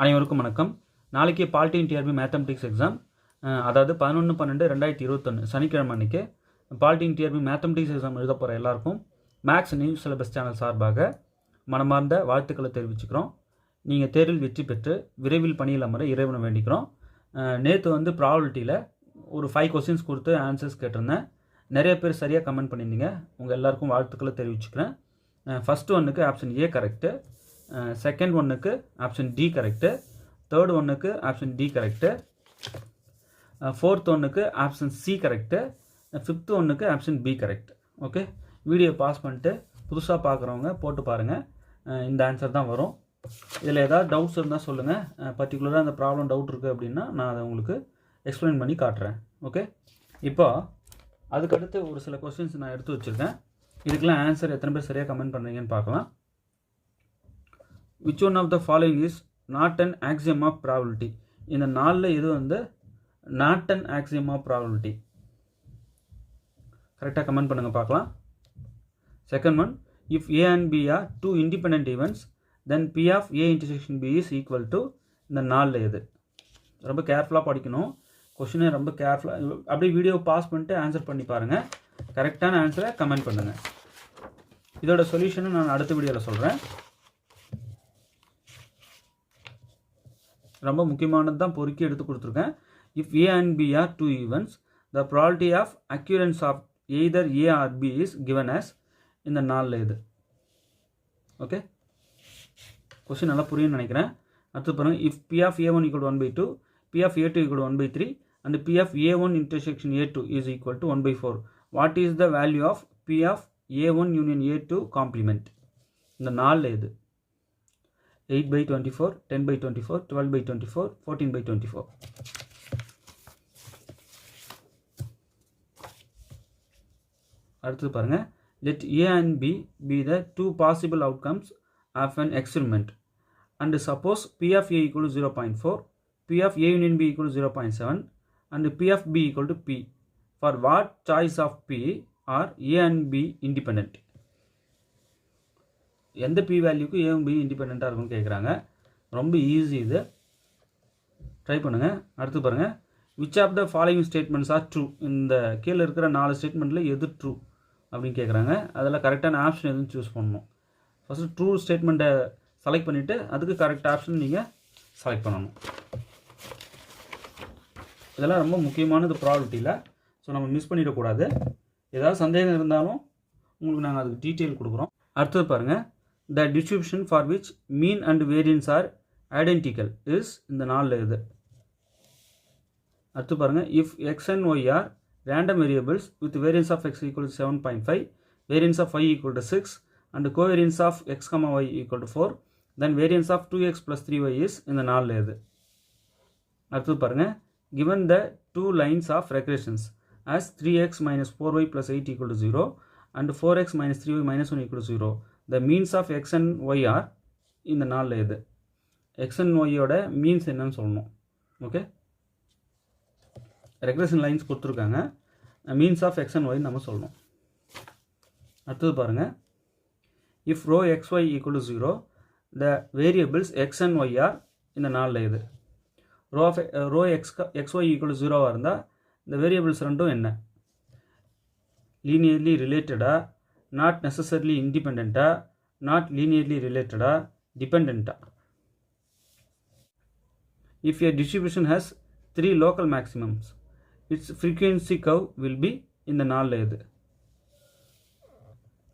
அனைவருக்கும் வணக்கம். நாளைக்கு பாலிட்டி டிஆர்பி மேத்தமெட்டிக்ஸ் எக்ஸாம், அதாவது 11/12/2021 சனிக்கிழமை அன்றைக்கி பாலிட்டி டிஆர்பி மேத்தமெட்டிக்ஸ் எக்ஸாம் எழுத போகிற எல்லாருக்கும் மேக்ஸ் நியூஸ் சிலபஸ் சேனல் சார்பாக மனமார்ந்த வாழ்த்துக்களை தெரிவிச்சுக்கிறோம். நீங்கள் தேர்வில் வெற்றி பெற்று விரைவில் பணியில் அமர இறைவனை வேண்டிக்கிறோம். நேற்று வந்து ப்ராபபிலிட்டியில் ஒரு 5 கொஸ்டின்ஸ் கொடுத்து ஆன்சர்ஸ் கேட்டிருந்தேன். நிறைய பேர் சரியாக கமெண்ட் பண்ணியிருந்தீங்க. உங்கள் எல்லாருக்கும் வாழ்த்துக்களை தெரிவிச்சுக்கிறேன். ஃபஸ்ட்டு ஒன்றுக்கு ஆப்ஷன் ஏ கரெக்டு, செகண்ட் ஒன்றுக்கு ஆப்ஷன் டி கரெக்டு, தேர்ட் ஒன்றுக்கு ஆப்ஷன் டி கரெக்டு, ஃபோர்த் ஒன்றுக்கு ஆப்ஷன் சி கரெக்டு, ஃபிஃப்த்து ஒன்றுக்கு option B correct. Okay, video pass பண்ணிட்டு புதுசாக பார்க்குறவங்க போட்டு பாருங்கள். இந்த ஆன்சர் தான் வரும். இதில் ஏதாவது டவுட்ஸ் இருந்தால் சொல்லுங்கள். பர்டிகுலராக அந்த ப்ராப்ளம் டவுட் இருக்குது அப்படின்னா நான் அதை உங்களுக்கு எக்ஸ்பிளைன் பண்ணி காட்டுறேன். ஓகே, இப்போ அதுக்கடுத்து ஒரு சில கொஸ்டின்ஸ் நான் எடுத்து வச்சுருக்கேன். இதுக்கெல்லாம் ஆன்சர் எத்தனை பேர் சரியாக கமெண்ட் பண்ணுறீங்கன்னு பார்க்கலாம். which one of the following is not an axiom of probability? இந்த நாலில் இது வந்து not an axiom of probability. கரெக்டாக கமெண்ட் பண்ணுங்கள் பார்க்கலாம். Second one, if A and B are two independent events, then P of A intersection B is equal to இந்த நாலில் இது. ரொம்ப கேர்ஃபுல்லாக படிக்கணும். கொஷினை ரொம்ப கேர்ஃபுல்லாக அப்படியே வீடியோ பாஸ் பண்ணிட்டு ஆன்சர் பண்ணி பாருங்கள். கரெக்டான ஆன்சரை கமெண்ட் பண்ணுங்கள். இதோட சொல்யூஷனை நான் அடுத்த வீடியோவில் சொல்கிறேன். ரொம்ப முக்கியமானது தான் பொறுக்கி எடுத்து கொடுத்துருக்கேன். If A and B are two events, the probability of occurrence of either A or B is given as இந்த நாலில் இது. ஓகே, கொஸ்டின் நல்லா புரியும்னு நினைக்கிறேன். அடுத்து பாருங்கள், if P of A one equal 1/2, P of A two equal 1/3 and P of A one intersection A two is equal to 1/4, what is the value of P of A one union A two complement? இந்த நாலில் இது 8/24, 10/24, 12/24, 14/24. அடுத்து பாருங்க, let A and B be the two possible outcomes of an experiment and suppose P of A equal to 0.4, P of A union B equal to 0.7 and P of B equal to P. For what choice of P are A and B independent? எந்த B வேல்யூக்கு ஏவும் B இண்டிபெண்ட்டாக இருக்குன்னு கேட்குறாங்க. ரொம்ப easy, இது try பண்ணுங்கள். அடுத்து பாருங்கள், which of the following statements are true? இந்த கீழே இருக்கிற 4 ஸ்டேட்மெண்ட்டில் எது ட்ரூ அப்படின்னு கேட்குறாங்க. அதில் கரெக்டான ஆப்ஷன் எதுவும் சூஸ் பண்ணணும். ஃபஸ்ட்டு ட்ரூ ஸ்டேட்மெண்ட்டை செலக்ட் பண்ணிவிட்டு அதுக்கு கரெக்ட் ஆப்ஷன் நீங்கள் செலக்ட் பண்ணணும். இதெல்லாம் ரொம்ப முக்கியமானது ப்ராபபிலிட்டியில். ஸோ நம்ம மிஸ் பண்ணிடக்கூடாது. ஏதாவது சந்தேகம் இருந்தாலும் உங்களுக்கு நாங்கள் அதுக்கு டீட்டெயில் கொடுக்குறோம். அடுத்தது பாருங்கள், the distribution for which mean and variance are identical is இந்த நாலில் இது. அடுத்து பாருங்கள், if x and y are random variables with variance of x equal to 7.5, variance of y equal to 6 and covariance of x comma y equal to 4, then variance of 2x plus 3y is இந்த நாலில் இது. அடுத்து பாருங்கள், given the two lines of regressions as 3x minus 4y plus 8 equal to 0 and 4x minus 3y minus 1 equal to 0, the means of x and y are இந்த நாலில் இது. x and y ஓட means என்னன்னு சொல்லணும். Okay, regression lines கொடுத்துருக்காங்க, means of x and y நம்ம சொல்லணும். அடுத்தது பாருங்கள், if rho xy equal to 0, the variables x and y are இந்த நாலில் இது. rho xy equal to 0 இருந்தால் இந்த வேரியபிள்ஸ் ரெண்டும் என்ன? லீனியர்லி ரிலேட்டடா, நாட் நெசசரிலி இண்டிபெண்டா, நாட் லீனியர்லி ரிலேட்டடா, டிபெண்டா? If a distribution has 3 local maximums, its frequency curve will be இந்த நாலில் இது.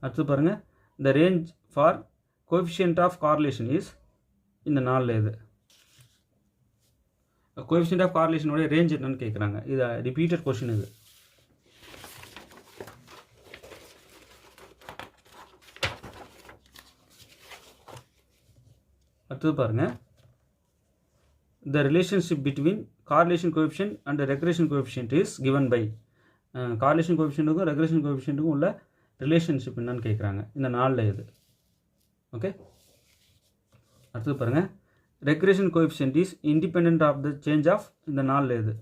அடுத்து பாருங்கள், the range for coefficient of correlation is இந்த நாலில் இது. coefficient of correlation உடைய ரேஞ்ச் என்னன்னு கேட்குறாங்க. இது ரிப்பீட்டட் கொஸ்டின் இது. அடுத்தது பாருங்கள், the relationship between correlation coefficient and regression coefficient is given by. correlation coefficientக்கும் regression coefficientக்கும் உள்ள ரிலேஷன்ஷிப் என்னன்னு கேட்குறாங்க. இந்த நாலில் இது. ஓகே, அடுத்தது பாருங்கள், regression coefficient is independent of the change of இந்த நாலில் இது.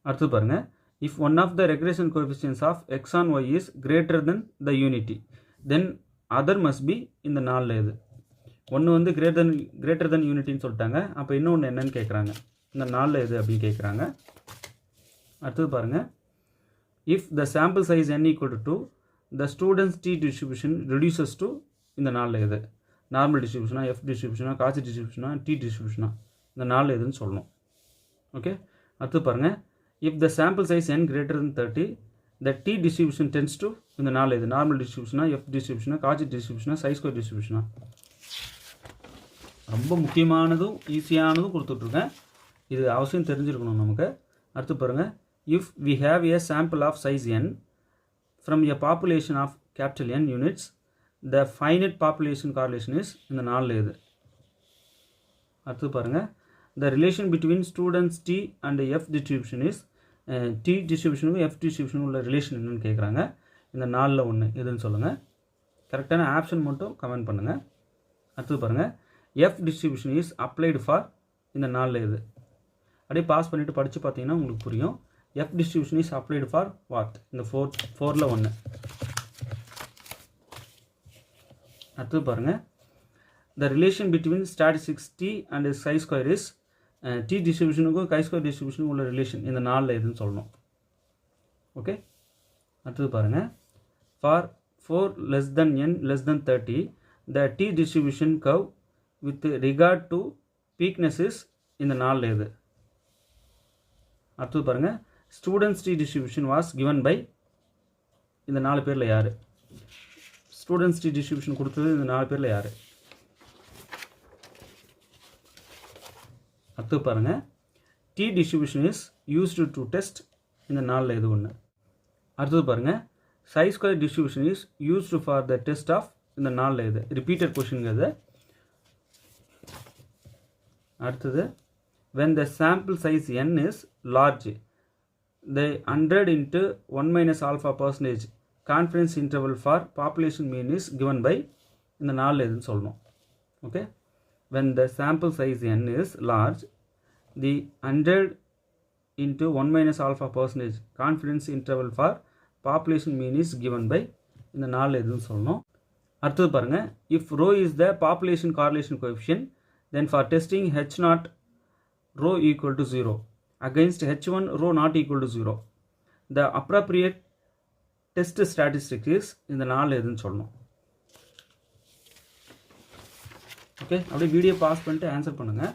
அடுத்தது பாருங்கள், if one of the regression coefficients of x on y is greater than the unity, then other must be இந்த நாலில் இது. ஒன்று வந்து கிரேட்டர் தென் யூனிட்டின்னு சொல்லிட்டாங்க. அப்போ இன்னொன்று என்னன்னு கேட்குறாங்க. இந்த 4ல் எது அப்படின்னு கேட்குறாங்க. அடுத்தது பாருங்கள். If the sample size n equal to 2, the students t distribution reduces to இந்த 4ல் எது? நார்மல் டிஸ்ட்ரிபியூஷனா, எஃப் டிஸ்ட்ரிபியூஷனா, காசி டிஸ்ட்ரிபியூஷனா, டி டிஸ்ட்ரிபியூஷனா, இந்த 4ல் எதுன்னு சொல்லணும். ஓகே. அடுத்து பாருங்கள். If the sample size n greater than 30, the t distribution tends to இந்த 4ல் எது? Normal டிஸ்ட்ரிபியூஷனா, F டிஸ்ட்ரிபியூஷனா, Kashi டிஸ்ட்ரிபியூஷனா, chi square டிஸ்ட்ரிபியூஷனா. ரொம்ப முக்கியமானதும் ஈஸியானதும் கொடுத்துட்ருக்கேன். இது அவசியம் தெரிஞ்சிருக்கணும் நமக்கு. அடுத்து பாருங்கள். If we have a sample of size n from a population of capital N units, the finite population correlation is இந்த 4ல் எது? அடுத்து பாருங்கள். The relation between students t and f distribution is t டிஸ்ட்ரிபியூஷனுக்கும் f டிஸ்ட்ரிபியூஷனுக்கும் உள்ள relation என்னன்னு கேட்குறாங்க. இந்த 4ல் ஒன்று எதுன்னு சொல்லுங்கள். கரெக்டான ஆப்ஷன் மட்டும் கமெண்ட் பண்ணுங்கள். அடுத்து பாருங்கள். f distribution is applied for இந்த 4ல் எது? அப்படியே பாஸ் பண்ணிவிட்டு படித்து பார்த்தீங்கன்னா உங்களுக்கு புரியும். f distribution is applied for what? இந்த 4ல் ஒன்று. அடுத்து பாருங்கள். the relation between statistics t and chi square is t டிஸ்ட்ரிபியூஷனுக்கும் chi square டிஸ்ட்ரிபியூஷனுக்கும் உள்ள ரிலேஷன் இந்த 4ல் எதுன்னு சொல்லணும். ஓகே. அடுத்தது பாருங்கள். for 4 less than n less than 30, the t distribution curve with regard to weakness is இந்த 4ல் எது? அடுத்தது பாருங்கள். Students t distribution was given by இந்த 4 பேரில் யார்? ஸ்டூடெண்ட்ஸ் டி டிஸ்ட்ரிபியூஷன் கொடுத்தது இந்த 4 பேரில் யார்? அடுத்து பாருங்கள். T distribution is used to test இந்த 4ல் எது ஒன்று? அடுத்தது பாருங்கள். Chi square distribution is used for the test of இந்த 4ல் எது? ரிப்பீட்டட் கொஷின்ங்கிறது. அடுத்தது when the sample size n is large, the 100 into 1 minus alpha percentage confidence interval for population mean is given by இந்த 4ல் எதுன்னு சொல்லணும். Okay. when the sample size n is large, the 100 into 1 minus alpha percentage confidence interval for population mean is given by இந்த 4ல் எதுன்னு சொல்லணும். அடுத்தது பாருங்கள். if rho is the population correlation coefficient, then for testing h0 rho equal to 0 against h1 rho not equal to 0, the appropriate test statistic is இந்த 4ல் எதுன்னு சொல்லணும். ஓகே. அப்படியே வீடியோ பாஸ் பண்ணிட்டு ஆன்சர் பண்ணுங்கள்.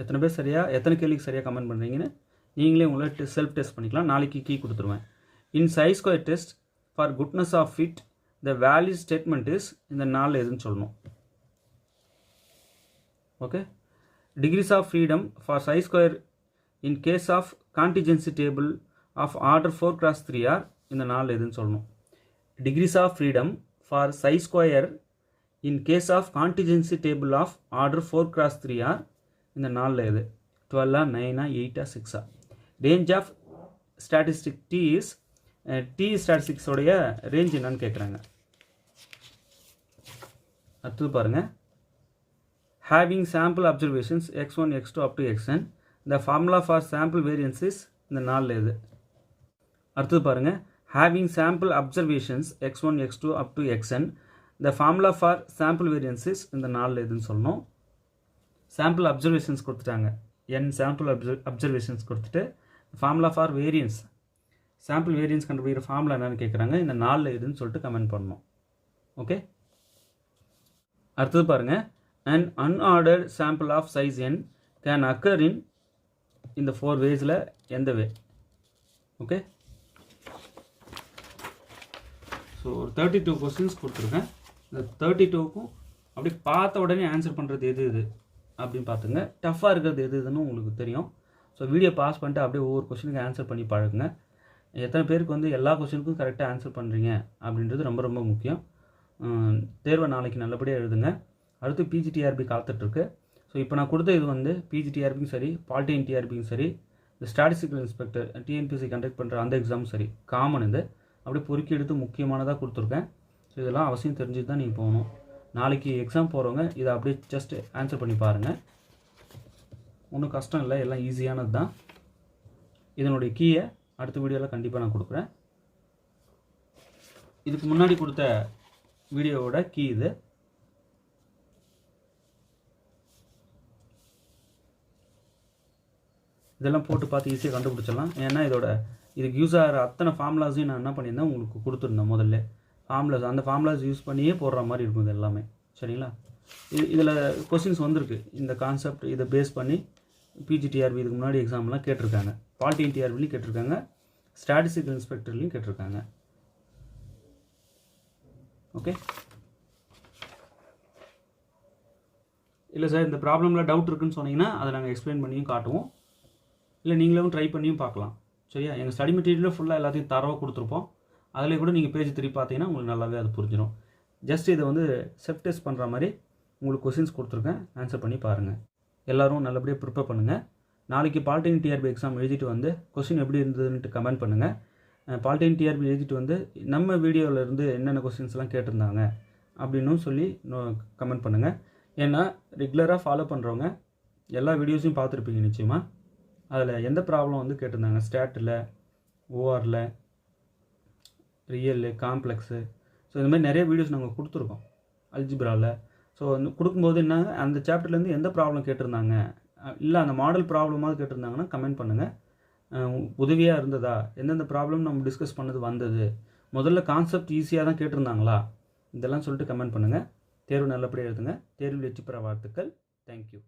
எத்தனை பேர் சரியாக எத்தனை கேள்விக்கு சரியாக கமெண்ட் பண்ணுறீங்கன்னு நீங்களே உங்களை செல்ஃப் டெஸ்ட் பண்ணிக்கலாம். நாளைக்கு கீ கொடுத்துருவேன். In chi square test for goodness of fit the value statement is இந்த 4ல் எதுன்னு சொல்லணும். Okay. degrees of freedom for chi square in case of contingency table of order 4x3 are இந்த 4ல் எதுன்னு சொல்லணும். degrees of freedom for chi square in case of contingency table of order 4x3 are இந்த 4ல் எது? 12 9 8 6. range of statistic t is t statistics உடைய range என்னன்னு கேட்குறாங்க. அடுத்து பாருங்கள். having sample observations x1 x2 up to xn, the formula for sample variance is இந்த 4ல் எது? அடுத்தது பாருங்கள். having sample observations x1 x2 up to xn, the formula for sample variance is இந்த 4ல் எதுன்னு சொல்லணும். sample observations கொடுத்துட்டாங்க. n sample observations கொடுத்துட்டு formula for variance sample variance கண்டுபிடிக்கிற ஃபார்முலா என்னன்னு கேட்குறாங்க. இந்த 4ல் எதுன்னு சொல்லிட்டு கமெண்ட் பண்ணணும். ஓகே. அடுத்தது பாருங்கள். an unordered sample of size n can occur in இந்த 4 waysல எந்த வே? ஓகே. ஸோ 32 கொஸ்டின்ஸ் கொடுத்துருக்கேன். இந்த 32க்கும் அப்படி பார்த்த உடனே ஆன்சர் பண்ணுறது எது எது அப்படின்னு பார்த்துங்க. டஃப்பாக இருக்கிறது எது எதுன்னு உங்களுக்கு தெரியும். ஸோ வீடியோ பாஸ் பண்ணிட்டு அப்படியே ஒவ்வொரு கொஸ்டினுக்கு ஆன்சர் பண்ணி பழகுங்க. எத்தனை பேருக்கு வந்து எல்லா கொஸ்டினுக்கும் கரெக்டாக ஆன்சர் பண்ணுறீங்க அப்படின்றது ரொம்ப ரொம்ப முக்கியம். தேர்வை நாளைக்கு நல்லபடியாக எழுதுங்க. அடுத்து பிஜிடிஆர்பி காத்துட்ருக்கு. ஸோ இப்போ நான் கொடுத்த இது வந்து பிஜிடிஆர்பியும் சரி, பாலிடெக்னிக் டிஆர்பியும் சரி, இந்த ஸ்டாட்டிஸ்டிக்கல் இன்ஸ்பெக்டர் டிஎன்பிஎஸ்சி கண்டக்ட் பண்ணுற அந்த எக்ஸாமும் சரி, காமன் இது அப்படியே பொறுக்கி எடுத்து முக்கியமானதாக கொடுத்துருக்கேன். ஸோ இதெல்லாம் அவசியம் தெரிஞ்சுட்டு தான் நீங்கள் போகணும். நாளைக்கு எக்ஸாம் போகிறவங்க இதை அப்படியே ஜஸ்ட் ஆன்சர் பண்ணி பாருங்கள். ஒன்றும் கஷ்டம் இல்லை, எல்லாம் ஈஸியானது தான். இதனுடைய கீயை அடுத்த வீடியோவில் கண்டிப்பாக நான் கொடுக்குறேன். இதுக்கு முன்னாடி கொடுத்த வீடியோவோட கீ இது. இதெல்லாம் போட்டு பார்த்து ஈஸியாக கண்டுபிடிச்சிடலாம். ஏன்னா இதுக்கு யூஸ் ஆகிற அத்தனை ஃபார்முலாஸையும் நான் என்ன பண்ணியிருந்தேன் உங்களுக்கு கொடுத்துருந்தேன். முதல்ல அந்த ஃபார்முலாஸ் யூஸ் பண்ணியே போடுற மாதிரி இருக்கும் இது எல்லாமே. சரிங்களா? இதில் கொஸ்டின்ஸ் வந்திருக்கு. இந்த கான்செப்ட் இதை பேஸ் பண்ணி பிஜிடிஆர்பி இதுக்கு முன்னாடி எக்ஸாம்லாம் கேட்டிருக்காங்க. பாலிட்டி டிஆர்பிலையும் கேட்டிருக்காங்க, ஸ்டாட்டிஸ்டிக்கல் இன்ஸ்பெக்டர்லையும் கேட்டிருக்காங்க. ஓகே. இல்லை சார் இந்த ப்ராப்ளமில் டவுட் இருக்குன்னு சொன்னீங்கன்னா அதை நாங்கள் எக்ஸ்பிளைன் பண்ணியும் காட்டுவோம். இல்லை நீங்களும் ட்ரை பண்ணியும் பார்க்கலாம். சரியா? எங்கள் ஸ்டடி மெட்டீரியலில் ஃபுல்லாக எல்லாத்தையும் தரவாக கொடுத்துருப்போம். அதில் கூட நீங்கள் பேஜ் திருப்பி பார்த்தீங்கன்னா உங்களுக்கு நல்லாவே அது புரிஞ்சிடும். ஜஸ்ட் இதை செல்ஃப் டெஸ்ட் பண்ணுற மாதிரி உங்களுக்கு கொஸ்டின்ஸ் கொடுத்துருக்கேன், ஆன்சர் பண்ணி பாருங்கள். எல்லோரும் நல்லபடியாக ப்ரிப்பேர் பண்ணுங்கள். நாளைக்கு பாலிடெக்னிக் டிஆர்பி எக்ஸாம் எழுதிட்டு கொஸ்டின் எப்படி இருந்ததுன்ட்டு கமெண்ட் பண்ணுங்கள். பாலிடெக்னிக் டிஆர்பி எழுதிட்டு நம்ம வீடியோவிலேருந்து என்னென்ன கொஸ்டின்ஸ்லாம் கேட்டிருந்தாங்க அப்படின்னும் சொல்லி கமெண்ட் பண்ணுங்கள். ஏன்னா ரெகுலராக ஃபாலோ பண்ணுறவங்க எல்லா வீடியோஸையும் பார்த்துருப்பீங்க நிச்சயமாக. அதில் எந்த ப்ராப்ளம் கேட்டிருந்தாங்க, ஸ்டாட்டில், ஓஆரில், ரியல், காம்ப்ளெக்ஸு, ஸோ இந்த மாதிரி நிறைய வீடியோஸ் நாங்கள் கொடுத்துருக்கோம் அல்ஜிப்ராவில். ஸோ கொடுக்கும்போது என்ன அந்த சாப்டர்லேருந்து எந்த ப்ராப்ளம் கேட்டிருந்தாங்க, இல்லை அந்த மாடல் ப்ராப்ளமாவது கேட்டிருந்தாங்கன்னா கமெண்ட் பண்ணுங்கள். உதவியாக இருந்ததா, எந்தெந்த ப்ராப்ளம் நம்ம டிஸ்கஸ் பண்ணது வந்தது, முதல்ல கான்செப்ட் ஈஸியாக தான் கேட்டிருந்தாங்களா, இதெல்லாம் சொல்லிட்டு கமெண்ட் பண்ணுங்கள். தேர்வு நல்லபடியாக எழுதுங்க. தேர்வில் வெற்றி பெற வாழ்த்துக்கள். தேங்க்யூ.